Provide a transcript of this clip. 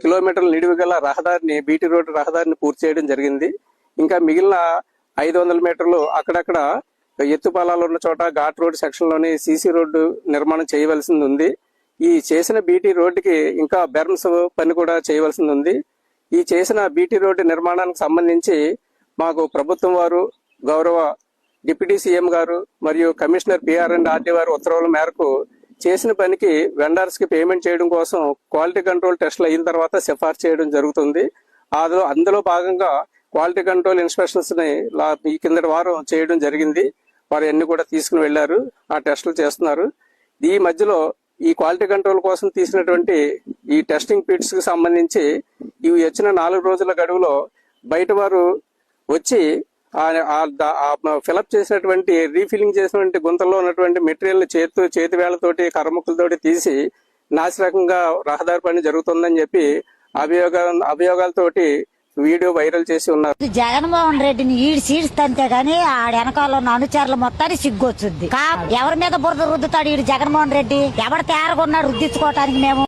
కిలోమీటర్ల నిడివి గల రహదారిని బీటీ రోడ్డు రహదారిని పూర్తి చేయడం జరిగింది. ఇంకా మిగిలిన 500 మీటర్లు అక్కడక్కడ ఎత్తుపాలాలు ఉన్న చోట ఘాట్ రోడ్ సెక్షన్ లోని సీసీ రోడ్డు నిర్మాణం చేయవలసింది ఉంది. ఈ చేసిన బీటీ రోడ్డుకి ఇంకా బెర్న్స్ పని కూడా చేయవలసింది ఉంది. ఈ చేసిన బీటీ రోడ్డు నిర్మాణానికి సంబంధించి మాకు ప్రభుత్వం వారు, గౌరవ డిప్యూటీ సీఎం గారు మరియు కమిషనర్ పిఆర్ అండ్ ఆర్డీ వారి ఉత్తర్వుల మేరకు చేసిన పనికి వెండర్స్ కి పేమెంట్ చేయడం కోసం క్వాలిటీ కంట్రోల్ టెస్టులు అయిన తర్వాత సిఫార్సు చేయడం జరుగుతుంది. అందులో భాగంగా క్వాలిటీ కంట్రోల్ ఇన్స్పెక్షన్స్ ని ఈ కిందటి వారం చేయడం జరిగింది. వారు అన్ని కూడా తీసుకుని వెళ్లారు, ఆ టెస్టులు చేస్తున్నారు. ఈ మధ్యలో ఈ క్వాలిటీ కంట్రోల్ కోసం తీసినటువంటి ఈ టెస్టింగ్ పిట్స్ కి సంబంధించి ఇవి వచ్చిన 4 రోజుల గడువులో బయట వారు వచ్చి ఫిలప్ చేసినటువంటి రీఫిల్లింగ్ చేసినటువంటి గుంతల్లో ఉన్నటువంటి మెటీరియల్ చేతి వేళ్లతోటి కర్రముక్కలతోటి తీసి నాసిరకంగా రహదారి పని జరుగుతుందని చెప్పి అభియోగాలతోటి వీడియో వైరల్ చేసి ఉన్నారు. జగన్మోహన్ రెడ్డిని ఈడ్చితంతే గానీ ఆడ వెనకాల ఉన్న అనుచరులు మొత్తాన్ని సిగ్గొచ్చుద్ది. ఎవరి మీద బురద రుద్దుతాడు ఈడు జగన్మోహన్ రెడ్డి? ఎవడ తేరగొన్నాడు రుద్దించుకోవటానికి? మేము